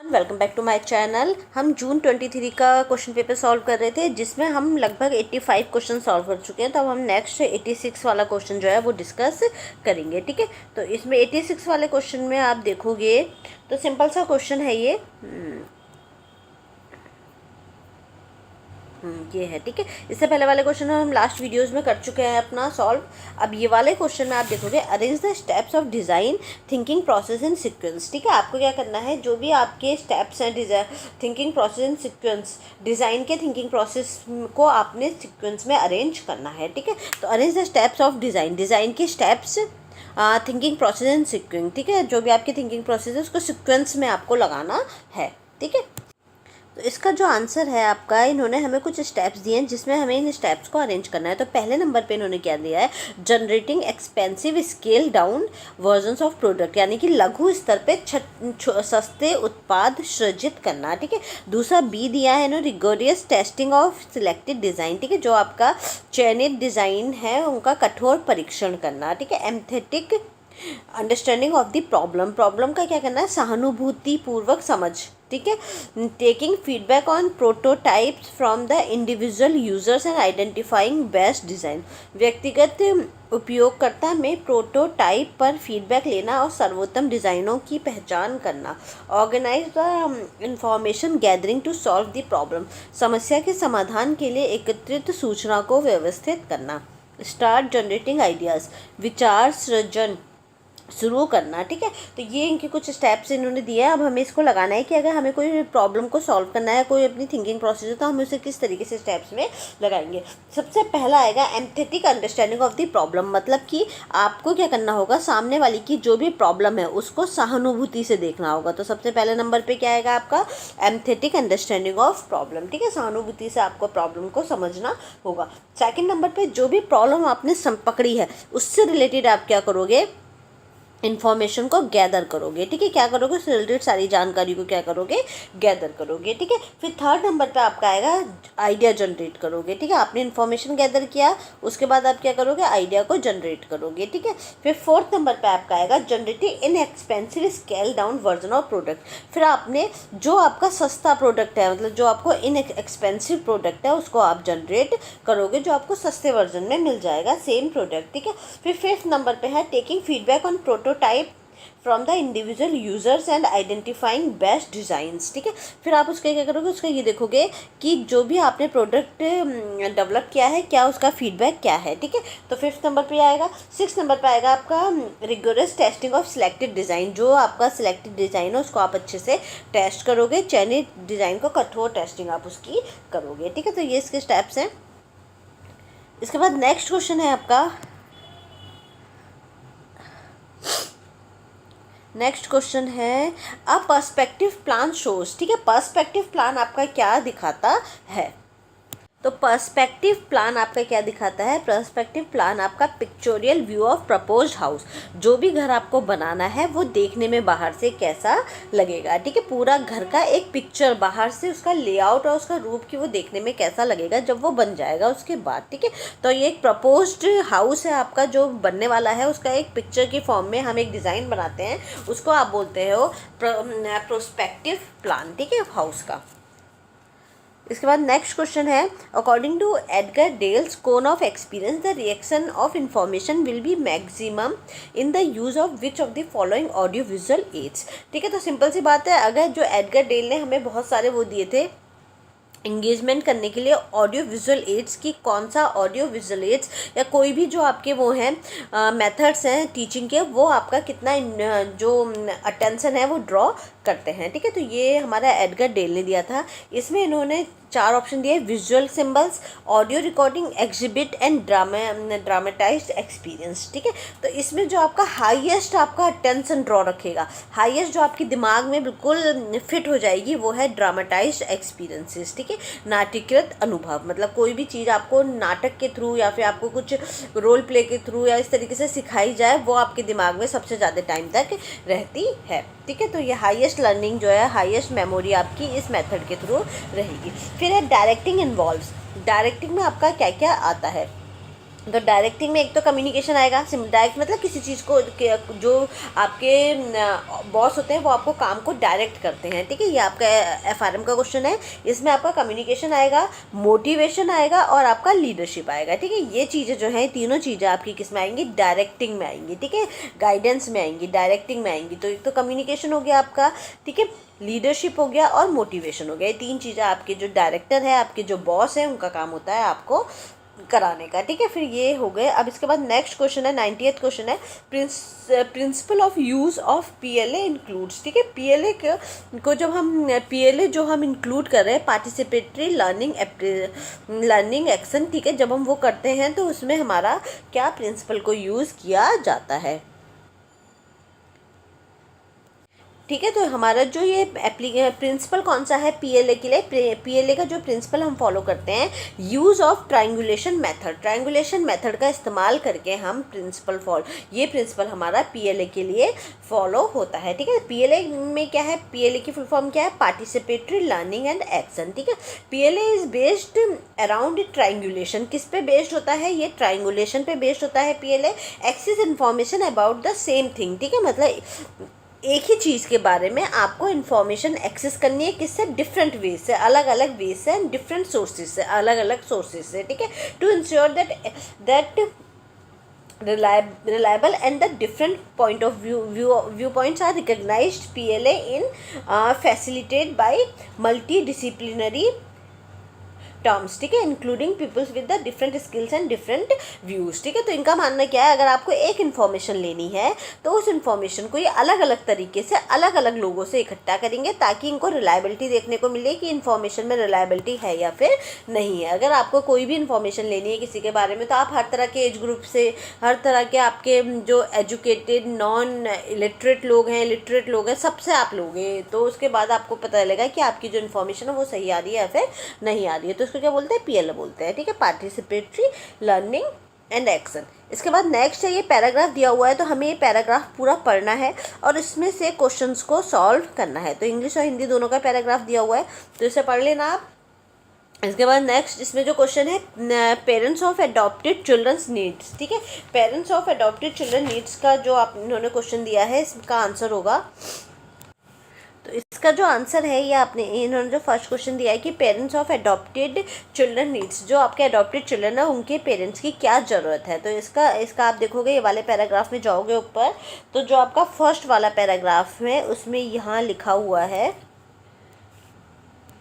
Welcome back to my channel. हम June 23 का question paper solve कर रहे थे, जिसमें हम लगभग 85 क्वेश्चन सॉल्व कर चुके हैं। तो अब हम नेक्स्ट 86 वाला क्वेश्चन जो है वो डिस्कस करेंगे। ठीक है, तो इसमें 86 वाले क्वेश्चन में आप देखोगे तो सिंपल सा क्वेश्चन है ये। ये है। ठीक है, इससे पहले वाले क्वेश्चन हम लास्ट वीडियोस में कर चुके हैं अपना सॉल्व। अब ये वाले क्वेश्चन में आप देखोगे arrange the steps of design thinking process in sequence. ठीक है, आपको क्या करना है, जो भी आपके स्टेप्स हैं thinking process in sequence, design के थिंकिंग प्रोसेस को आपने सीक्वेंस में अरेंज करना है। ठीक है, तो arrange the steps of design के steps thinking process in sequence. ठीक है, जो भी आपकी थिंकिंग प्रोसेस है उसको सीक्वेंस में आपको लगाना है। ठीक है, तो इसका जो आंसर है आपका, इन्होंने हमें कुछ स्टेप्स दिए हैं जिसमें हमें इन स्टेप्स को अरेंज करना है। तो पहले नंबर पे इन्होंने क्या दिया है, generating expensive scale down versions of product, यानी कि लघु स्तर पे सस्ते उत्पाद सृजित करना। ठीक है, दूसरा बी दिया है इन्होंने rigorous testing of selected design. ठीक है, जो आपका चयनित डिज़ाइन है उनका कठोर परीक्षण करना। ठीक है, एम्थेटिक अंडरस्टैंडिंग ऑफ द प्रॉब्लम का क्या करना है, सहानुभूति पूर्वक समझ। ठीक है, taking feedback on prototypes from the individual users and identifying best design, व्यक्तिगत उपयोगकर्ता में प्रोटोटाइप पर फीडबैक लेना और सर्वोत्तम डिज़ाइनों की पहचान करना। Organise the information gathering to solve the problem, समस्या के समाधान के लिए एकत्रित सूचना को व्यवस्थित करना। स्टार्ट जनरेटिंग आइडियाज़, विचार सृजन शुरू करना। ठीक है, तो ये इनके कुछ स्टेप्स इन्होंने दिए हैं। अब हमें इसको लगाना है कि अगर हमें कोई प्रॉब्लम को सॉल्व करना है, कोई अपनी थिंकिंग प्रोसेस है, तो हम उसे किस तरीके से स्टेप्स में लगाएंगे। सबसे पहला आएगा empathic understanding of the problem, मतलब कि आपको क्या करना होगा, सामने वाली की जो भी प्रॉब्लम है उसको सहानुभूति से देखना होगा। तो सबसे पहले नंबर पर क्या आएगा आपका, एम्पैथिक अंडरस्टैंडिंग ऑफ प्रॉब्लम। ठीक है, सहानुभूति से आपको प्रॉब्लम को समझना होगा। सेकेंड नंबर पर जो भी प्रॉब्लम आपने पकड़ी है उससे रिलेटेड आप क्या करोगे, इन्फॉर्मेशन को गैदर करोगे। ठीक है, क्या करोगे, उससे रिलेटेड सारी जानकारी को क्या करोगे, गैदर करोगे। ठीक है, फिर थर्ड नंबर पे आपका आएगा आइडिया जनरेट करोगे। ठीक है, आपने इन्फॉर्मेशन गैदर किया, उसके बाद आप क्या करोगे, आइडिया को जनरेट करोगे। ठीक है, फिर फोर्थ नंबर पे आपका आएगा generating inexpensive scale down version of product. फिर आपने जो आपका सस्ता प्रोडक्ट है, मतलब जो आपको इनएक्सपेंसिव प्रोडक्ट है उसको आप जनरेट करोगे, जो आपको सस्ते वर्जन में मिल जाएगा सेम प्रोडक्ट। ठीक है, फिर फिफ्थ नंबर पे है taking feedback on prototype from the individual users and identifying best designs. ठीक है, फिर आप उसका क्या करोगे, उसका ये देखोगे कि जो भी आपने प्रोडक्ट डेवलप किया है क्या उसका फीडबैक क्या है। ठीक है, तो फिफ्थ नंबर पे आएगा। सिक्स नंबर पे आएगा आपका rigorous testing of selected design, जो आपका सिलेक्टेड डिज़ाइन है उसको आप अच्छे से टेस्ट करोगे, चयनित डिज़ाइन को कठोर टेस्टिंग आप उसकी करोगे। ठीक है, तो ये इसके स्टेप्स हैं। इसके बाद नेक्स्ट क्वेश्चन है आपका, नेक्स्ट क्वेश्चन है अ पर्सपेक्टिव प्लान शोज। ठीक है, पर्सपेक्टिव प्लान आपका क्या दिखाता है, तो पर्सपेक्टिव प्लान आपका क्या दिखाता है, पर्सपेक्टिव प्लान आपका pictorial view of proposed house, जो भी घर आपको बनाना है वो देखने में बाहर से कैसा लगेगा। ठीक है, पूरा घर का एक पिक्चर, बाहर से उसका लेआउट और उसका रूप की वो देखने में कैसा लगेगा जब वो बन जाएगा उसके बाद। ठीक है, तो ये एक प्रपोज्ड हाउस है आपका जो बनने वाला है, उसका एक पिक्चर की फॉर्म में हम एक डिज़ाइन बनाते हैं, उसको आप बोलते हो प्रोस्पेक्टिव प्लान। ठीक है, हाउस का। इसके बाद नेक्स्ट क्वेश्चन है according to Edgar Dale's cone of experience the reaction of information will be maximum in the use of which of the following audio visual aids. ठीक है, तो सिंपल सी बात है, अगर जो एडगर डेल ने हमें बहुत सारे वो दिए थे इंगेजमेंट करने के लिए ऑडियो विजुअल एड्स की, कौन सा ऑडियो विजुअल एड्स या कोई भी जो आपके वो हैं मेथड्स हैं टीचिंग के, वो आपका कितना जो अटेंशन है वो ड्रॉ करते हैं। ठीक है, तो ये हमारा एडगर डेल ने दिया था। इसमें इन्होंने 4 ऑप्शन दिए, visual symbols, audio recording, exhibit and dramatised experience. ठीक है, तो इसमें जो आपका हाईएस्ट आपका अटेंशन ड्रॉ रखेगा, हाईएस्ट जो आपके दिमाग में बिल्कुल फिट हो जाएगी, वो है ड्रामेटाइज्ड एक्सपीरियंसेस। ठीक है, नाट्यकृत अनुभव, मतलब कोई भी चीज़ आपको नाटक के थ्रू या फिर आपको कुछ रोल प्ले के थ्रू या इस तरीके से सिखाई जाए, वो आपके दिमाग में सबसे ज़्यादा टाइम तक रहती है। ठीक है, तो ये हाईएस्ट लर्निंग जो है, हाईएस्ट मेमोरी आपकी इस मेथड के थ्रू रहेगी। फिर है डायरेक्टिंग इन्वॉल्व्स, डायरेक्टिंग में आपका क्या क्या आता है, तो डायरेक्टिंग में एक तो कम्युनिकेशन आएगा, डायरेक्ट मतलब किसी चीज़ को जो आपके बॉस होते हैं वो आपको काम को डायरेक्ट करते हैं, ठीक है। ये आपका एफआरएम का क्वेश्चन है। इसमें आपका कम्युनिकेशन आएगा, मोटिवेशन आएगा और आपका लीडरशिप आएगा, ठीक है। ये चीज़ें जो हैं, तीनों चीज़ें आपकी किस में आएंगी, डायरेक्टिंग में आएंगी, ठीक है। गाइडेंस में आएंगी, डायरेक्टिंग में आएंगी। तो एक तो कम्युनिकेशन हो गया आपका, ठीक है, लीडरशिप हो गया और मोटिवेशन हो गया। ये तीन चीज़ें आपके जो डायरेक्टर है, आपके जो बॉस है, उनका काम होता है आपको कराने का, ठीक है। फिर ये हो गए। अब इसके बाद नेक्स्ट क्वेश्चन है, 98th क्वेश्चन है, principle of use of PLA includes, ठीक है। पीएलए को जब हम पीएलए जो हम इंक्लूड कर रहे हैं, पार्टिसिपेटरी लर्निंग एक्शन, ठीक है, जब हम वो करते हैं तो उसमें हमारा क्या प्रिंसिपल को यूज़ किया जाता है, ठीक है। तो हमारा जो ये प्रिंसिपल कौन सा है पीएलए के लिए, पीएलए का जो प्रिंसिपल हम फॉलो करते हैं, use of triangulation method, triangulation method का इस्तेमाल करके हम ये प्रिंसिपल हमारा पीएलए के लिए फॉलो होता है, ठीक है। पीएलए में क्या है, पीएलए की फुल फॉर्म क्या है, पार्टिसिपेटरी लर्निंग एंड एक्शन, ठीक है। PLA is based around triangulation, किस पे बेस्ड होता है, ये ट्रायंगुलेशन पे बेस्ड होता है PLA. Access information about the same thing, ठीक है, मतलब एक ही चीज़ के बारे में आपको इन्फॉर्मेशन एक्सेस करनी है, किससे, डिफरेंट वे से, अलग अलग वे से एंड डिफरेंट सोर्सेज से, अलग अलग सोर्सेज से, ठीक है। To ensure that reliable and the different point of viewpoints are recognized, PLA in facilitated by multidisciplinary terms, ठीक है, including peoples with the different skills and different views, ठीक है। तो इनका मानना क्या है, अगर आपको एक इन्फॉर्मेशन लेनी है तो उस इन्फॉर्मेशन को ये अलग अलग तरीके से अलग अलग लोगों से इकट्ठा करेंगे, ताकि इनको रिलायबिलिटी देखने को मिले कि इन्फॉर्मेशन में रिलायबिलिटी है या फिर नहीं है। अगर आपको कोई भी इन्फॉर्मेशन लेनी है किसी के बारे में, तो आप हर तरह के एज ग्रुप से, हर तरह के आपके जो एजुकेटेड नॉन इलिटरेट लोग हैं, लिटरेट लोग हैं, सबसे आप लोगे, तो उसके बाद आपको पता चलेगा कि आपकी जो इन्फॉर्मेशन है वो सही आ रही है या फिर नहीं आ रही है। तो इसको क्या बोलते हैं, पीएलए बोलते हैं, ठीक है, पार्टिसिपेटरी लर्निंग एंड एक्शन। इसके बाद नेक्स्ट है, ये पैराग्राफ दिया हुआ है, तो हमें ये पैराग्राफ पूरा पढ़ना है और इसमें से क्वेश्चंस को सॉल्व करना है। तो इंग्लिश और हिंदी दोनों का पैराग्राफ दिया हुआ है, तो इसे पढ़ लेना आप। इसके बाद नेक्स्ट इसमें जो क्वेश्चन है, parents of adopted childrens needs, ठीक है, parents of adopted children needs का जो आप इन्होंने क्वेश्चन दिया है, इसका आंसर होगा, तो इसका जो आंसर है, ये आपने इन्होंने जो फर्स्ट क्वेश्चन दिया है कि parents of adopted children needs, जो आपके अडॉप्टेड चिल्ड्रन है उनके पेरेंट्स की क्या ज़रूरत है। तो इसका आप देखोगे, ये वाले पैराग्राफ में जाओगे ऊपर, तो जो आपका फर्स्ट वाला पैराग्राफ है उसमें यहाँ लिखा हुआ है,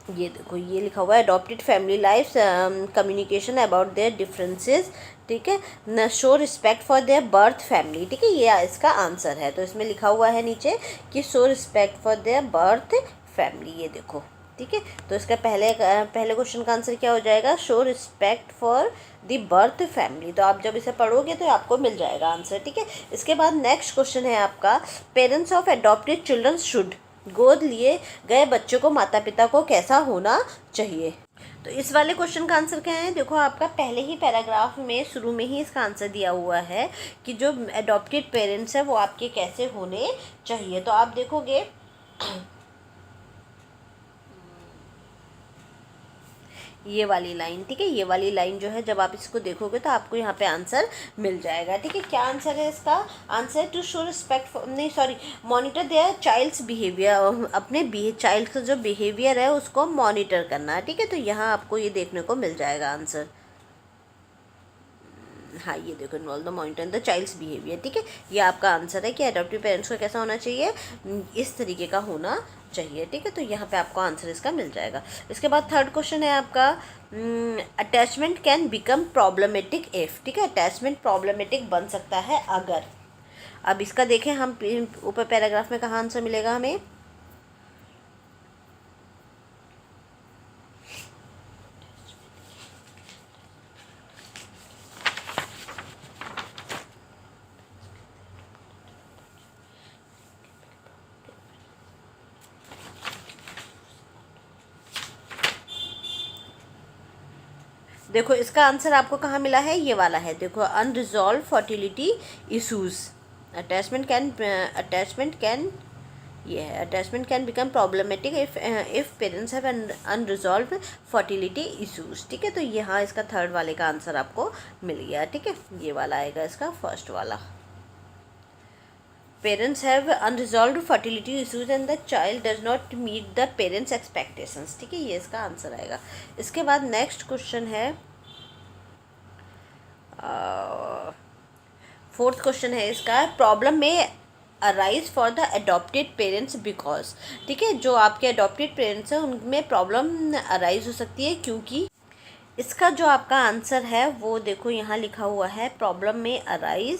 ये देखो, ये लिखा हुआ है, adopted family life communication about their differences, ठीक है, न show respect for their birth family, ठीक है, ये इसका आंसर है। तो इसमें लिखा हुआ है नीचे कि show respect for their birth family, ये देखो, ठीक है। तो इसका पहले क्वेश्चन का आंसर क्या हो जाएगा, show respect for the birth family. तो आप जब इसे पढ़ोगे तो आपको मिल जाएगा आंसर, ठीक है। इसके बाद नेक्स्ट क्वेश्चन है आपका, parents of adopted children should, गोद लिए गए बच्चों को माता पिता को कैसा होना चाहिए। तो इस वाले क्वेश्चन का आंसर क्या है, देखो आपका पहले ही पैराग्राफ में शुरू में ही इसका आंसर दिया हुआ है कि जो अडॉप्टेड पेरेंट्स हैं वो आपके कैसे होने चाहिए। तो आप देखोगे ये वाली लाइन, ठीक है, ये वाली लाइन जो है, जब आप इसको देखोगे तो आपको यहाँ पे आंसर मिल जाएगा, ठीक है। क्या आंसर है इसका, आंसर टू शो रिस्पेक्ट, नहीं sorry, monitor their child's behaviour, अपने चाइल्ड का जो बिहेवियर है उसको मॉनिटर करना है, ठीक है। तो यहाँ आपको ये देखने को मिल जाएगा आंसर, हाँ ये देखो, involve the monitor the child's behaviour, ठीक है, ये आपका आंसर है कि अडॉप्टिव पेरेंट्स को कैसा होना चाहिए, इस तरीके का होना चाहिए, ठीक है। तो यहाँ पे आपको आंसर इसका मिल जाएगा। इसके बाद थर्ड क्वेश्चन है आपका, attachment can become problematic if, ठीक है, अटैचमेंट प्रॉब्लमेटिक बन सकता है अगर। अब इसका देखें हम ऊपर पैराग्राफ में कहाँ आंसर मिलेगा हमें, देखो इसका आंसर आपको कहाँ मिला है, ये वाला है, देखो, unresolved fertility issues, attachment can ये है attachment can become problematic if parents have unresolved fertility issues. ठीक है, तो यहाँ इसका थर्ड वाले का आंसर आपको मिल गया। ठीक है, ये वाला आएगा इसका फर्स्ट वाला। Parents have unresolved fertility issues and the child does not meet the parents expectations. ठीक है, ये इसका आंसर आएगा। इसके बाद नेक्स्ट क्वेश्चन है, फोर्थ क्वेश्चन है इसका, problem may arise for the adopted parents because. ठीक है, जो आपके अडॉप्टेड पेरेंट्स हैं उनमें प्रॉब्लम अराइज हो सकती है क्योंकि। इसका जो आपका आंसर है वो देखो यहाँ लिखा हुआ है, प्रॉब्लम में अराइज,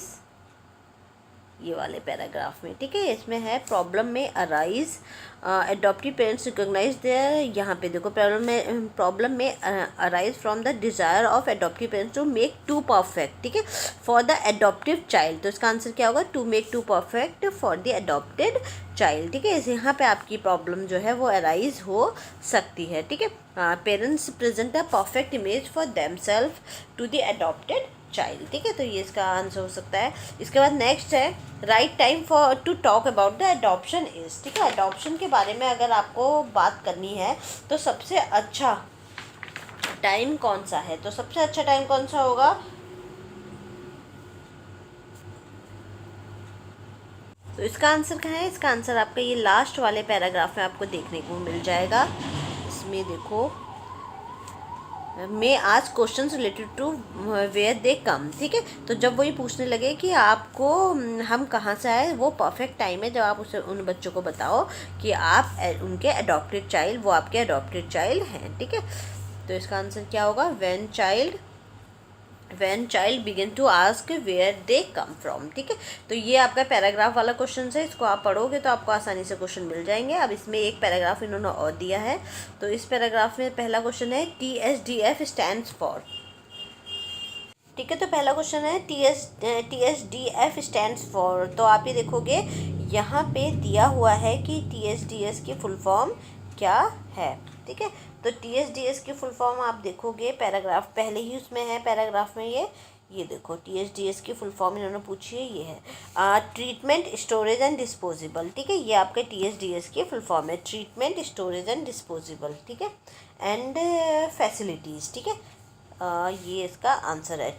ये वाले पैराग्राफ में। ठीक है, इसमें है problem may arise adoptive parents recognise their, यहाँ पे देखो problem may arise from the desire of adoptive parents to make to perfect. ठीक है, फॉर द अडॉप्टिव चाइल्ड, तो इसका आंसर क्या होगा, to make to perfect for the adopted child. ठीक है, यहाँ पे आपकी प्रॉब्लम जो है वो अराइज हो सकती है। ठीक है, parents present a perfect image for themself to the adopted child. ठीक है, तो ये इसका आंसर हो सकता है। इसके बाद नेक्स्ट है, right time for to talk about the adoption is. ठीक है, अडॉप्शन के बारे में अगर आपको बात करनी है तो सबसे अच्छा टाइम कौन सा है, तो सबसे अच्छा टाइम कौन सा होगा, तो इसका आंसर क्या है, इसका आंसर आपका ये लास्ट वाले पैराग्राफ में आपको देखने को मिल जाएगा। इसमें देखो, मैं आज question related to where they come. ठीक है, तो जब वो ये पूछने लगे कि आपको हम कहाँ से आए, वो परफेक्ट टाइम है जब आप उसे उन बच्चों को बताओ कि आप उनके अडॉप्टेड चाइल्ड, वो आपके अडॉप्टेड चाइल्ड हैं। ठीक है, तो इसका आंसर क्या होगा, when child begin to ask where they come from. ठीक है, तो ये आपका पैराग्राफ वाला क्वेश्चन है, इसको आप पढ़ोगे तो आपको आसानी से क्वेश्चन मिल जाएंगे। अब इसमें एक पैराग्राफ इन्होंने और दिया है, तो इस पैराग्राफ में पहला क्वेश्चन है, TSDF स्टैंड्स फॉर। ठीक है, तो पहला क्वेश्चन है TSDF स्टैंड्स फॉर, तो आप ये देखोगे यहाँ पे दिया हुआ है कि TSDS की फुल फॉर्म क्या है। ठीक है, तो TSDS की फुल फॉर्म आप देखोगे पैराग्राफ पहले ही उसमें है, पैराग्राफ में ये देखो TSDS की फुल फॉर्म इन्होंने पूछी है, ये है ट्रीटमेंट स्टोरेज एंड डिस्पोजेबल। ठीक है, ये आपके TSDS की फुल फॉर्म है, ट्रीटमेंट स्टोरेज एंड डिस्पोजेबल। ठीक है, एंड फैसिलिटीज़। ठीक है, ये इसका आंसर है,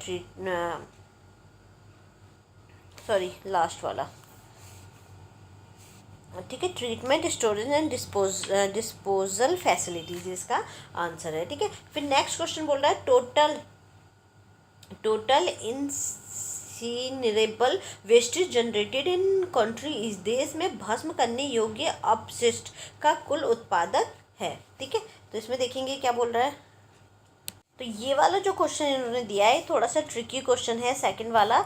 लास्ट वाला। ठीक है, treatment storage and disposal facilities इसका आंसर है। ठीक है, फिर नेक्स्ट क्वेश्चन बोल रहा है, total incinerable wastage generated in country इस देश में भस्म करने योग्य अपशिष्ट का कुल उत्पादक है। ठीक है, तो इसमें देखेंगे क्या बोल रहा है, तो ये वाला जो क्वेश्चन इन्होंने दिया है थोड़ा सा ट्रिकी क्वेश्चन है, सेकंड वाला।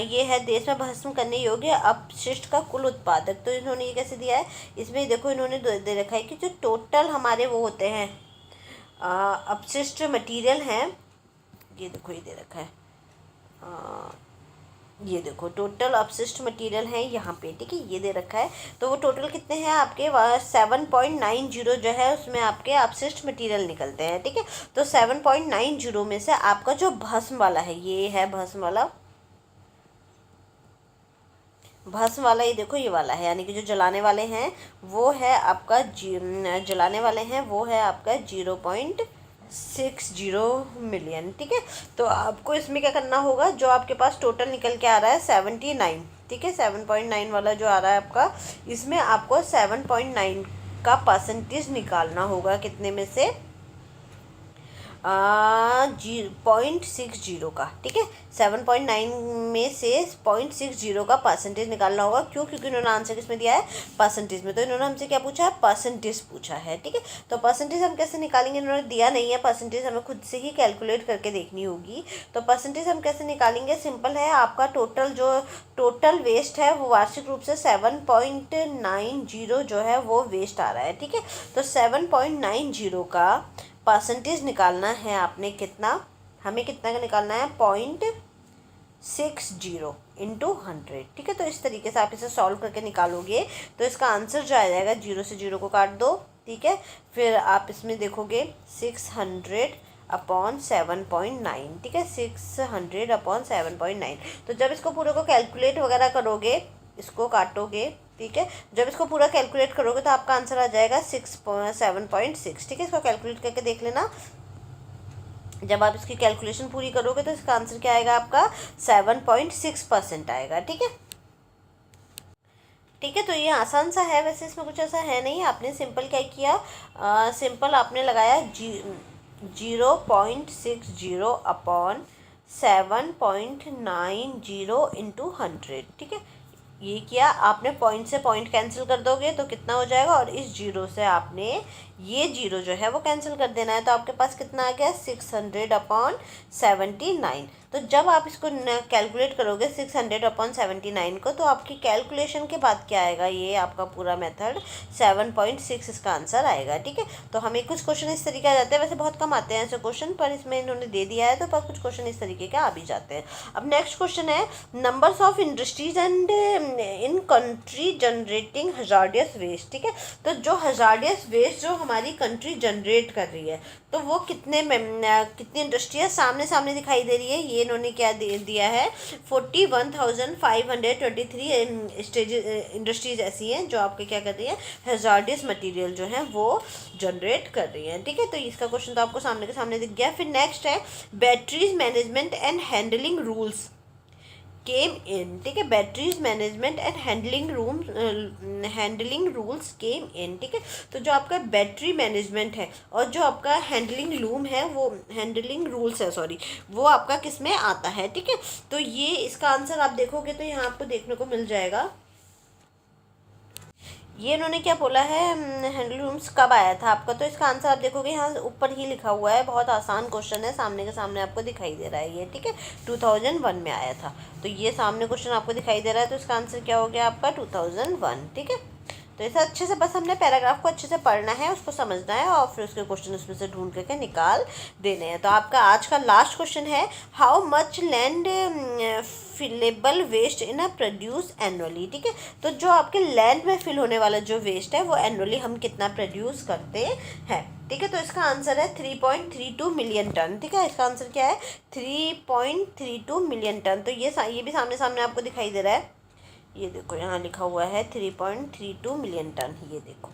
ये है देश में भस्म करने योग्य अपशिष्ट का कुल उत्पादक, तो इन्होंने ये कैसे दिया है, इसमें देखो इन्होंने दे रखा है कि जो टोटल हमारे वो होते हैं अपशिष्ट मटेरियल हैं, ये देखो ये दे रखा है, ये देखो टोटल अपशिष्ट मटेरियल है यहाँ पे। ठीक है, ये दे रखा है, तो वो टोटल कितने हैं आपके 7.90 जो है उसमें आपके अपशिष्ट मटेरियल निकलते हैं। ठीक है, तो 7.90 में से आपका जो भस्म वाला है, ये है भस्म वाला, ये देखो ये वाला है, यानी कि जो जलाने वाले हैं वो है आपका 0.60 मिलियन। ठीक है, तो आपको इसमें क्या करना होगा, जो आपके पास टोटल निकल के आ रहा है 79। ठीक है, 7.9 वाला जो आ रहा है आपका, इसमें आपको 7.9 का परसेंटेज निकालना होगा, कितने में से 0.60 का। ठीक है, 7.9 में से 0.60 का परसेंटेज निकालना होगा। क्यों, क्योंकि उन्होंने आंसर किसमें दिया है, परसेंटेज में, तो इन्होंने हमसे क्या पूछा है, परसेंटेज पूछा है। ठीक है, तो परसेंटेज हम कैसे निकालेंगे, इन्होंने दिया नहीं है परसेंटेज, हमें खुद से ही कैलकुलेट करके देखनी होगी। तो परसेंटेज हम कैसे निकालेंगे, सिंपल है, आपका टोटल वेस्ट है वो वार्षिक रूप से 7.90 जो है वो वेस्ट आ रहा है। ठीक है, तो 7.90 का परसेंटेज निकालना है आपने, कितना, हमें कितना का निकालना है, 0.60 इंटू 100। ठीक है, तो इस तरीके से आप इसे सॉल्व करके निकालोगे तो इसका आंसर जो आ जाएगा, 0 से 0 को काट दो। ठीक है, फिर आप इसमें देखोगे 600/7.9। ठीक है, 600/7.9, तो जब इसको पूरे को कैलकुलेट वगैरह करोगे इसको काटोगे, ठीक है, जब इसको पूरा कैलकुलेट करोगे तो आपका आंसर आ जाएगा 7.6, ठीक है। इसको कैलकुलेट करके देख लेना, जब आप इसकी कैलकुलेशन पूरी करोगे तो इसका आंसर क्या आएगा आपका 7.6% आएगा, ठीक है। ठीक है, तो ये आसान सा है, वैसे इसमें कुछ ऐसा है नहीं। आपने सिंपल क्या किया, सिंपल आपने लगाया 0.60 अपॉन 7.90 इंटू 100, ठीक है। ये किया आपने, पॉइंट से पॉइंट कैंसिल कर दोगे तो कितना हो जाएगा, और इस जीरो से आपने ये जीरो जो है वो कैंसिल कर देना है, तो आपके पास कितना आ गया 600 अपॉन 79। तो जब आप इसको कैलकुलेट करोगे 600 अपॉन 79 को, तो आपकी कैलकुलेशन के बाद क्या आएगा, ये आपका पूरा मेथड 7.6 इसका आंसर आएगा, ठीक है। तो हमें कुछ क्वेश्चन इस तरीके आ जाते हैं, वैसे बहुत कम आते हैं ऐसे क्वेश्चन, पर इसमें इन्होंने दे दिया है तो पर कुछ क्वेश्चन इस तरीके के आ भी जाते हैं। अब नेक्स्ट क्वेश्चन है, numbers of industries and in country generating hazardous waste, ठीक है। तो जो हजार्डियस वेस्ट जो हमारी कंट्री जनरेट कर रही है, तो वो कितनी इंडस्ट्री है, सामने सामने दिखाई दे रही है। ये इन्होंने क्या दिया है, 41,523 इंडस्ट्रीज ऐसी हैं जो आपके क्या कर रही है, हजार्डियस मटेरियल जो है वो जनरेट कर रही हैं, ठीक है। तो इसका क्वेश्चन तो आपको सामने के सामने दिख गया। फिर नेक्स्ट है, batteries management and handling rules came in, ठीक है। Batteries management and handling rules came in, ठीक है। तो जो आपका बैटरी मैनेजमेंट है और जो आपका हैंडलिंग लूम है, वो हैंडलिंग रूल्स है, सॉरी, वो आपका किस में आता है, ठीक है। तो ये इसका आंसर आप देखोगे तो यहाँ आपको देखने को मिल जाएगा, ये इन्होंने क्या बोला है, हैंडलूम्स कब आया था आपका, तो इसका आंसर आप देखोगे यहाँ ऊपर ही लिखा हुआ है, बहुत आसान क्वेश्चन है, सामने के सामने आपको दिखाई दे रहा है ये, ठीक है। 2001 में आया था, तो ये सामने क्वेश्चन आपको दिखाई दे रहा है, तो इसका आंसर क्या हो गया आपका 2001, ठीक है। तो ऐसा अच्छे से, बस हमने पैराग्राफ को अच्छे से पढ़ना है, उसको समझना है, और फिर उसके क्वेश्चन उसमें से ढूंढ करके निकाल देने हैं। तो आपका आज का लास्ट क्वेश्चन है, how much land fillable waste in a produce annually, ठीक है। तो जो आपके लैंड में फिल होने वाला जो वेस्ट है वो एनुअली हम कितना प्रोड्यूस करते हैं, ठीक है। तो इसका आंसर है 3.32 मिलियन टन, ठीक है। इसका आंसर क्या है 3.32 मिलियन टन। तो ये भी सामने सामने आपको दिखाई दे रहा है, ये देखो यहाँ लिखा हुआ है 3.32 मिलियन टन, ये देखो,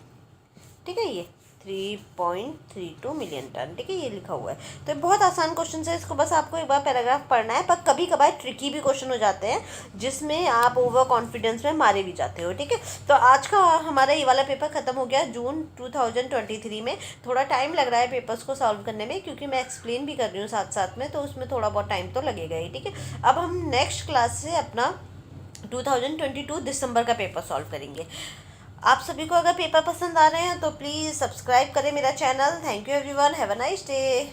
ठीक है, ये 3.32 मिलियन टन, ठीक है, ये लिखा हुआ है। तो बहुत आसान क्वेश्चन है, इसको बस आपको एक बार पैराग्राफ पढ़ना है, पर कभी कभार ट्रिकी भी क्वेश्चन हो जाते हैं जिसमें आप ओवर कॉन्फिडेंस में मारे भी जाते हो, ठीक है। तो आज का हमारा ये वाला पेपर ख़त्म हो गया जून 2023 में। थोड़ा टाइम लग रहा है पेपर्स को सॉल्व करने में, क्योंकि मैं एक्सप्लेन भी कर रही हूँ साथ साथ में, तो उसमें थोड़ा बहुत टाइम तो लगेगा ही, ठीक है। अब हम नेक्स्ट क्लास से अपना 2022 दिसंबर का पेपर सॉल्व करेंगे। आप सभी को अगर पेपर पसंद आ रहे हैं तो प्लीज़ सब्सक्राइब करें मेरा channel. Thank you everyone, have a nice day.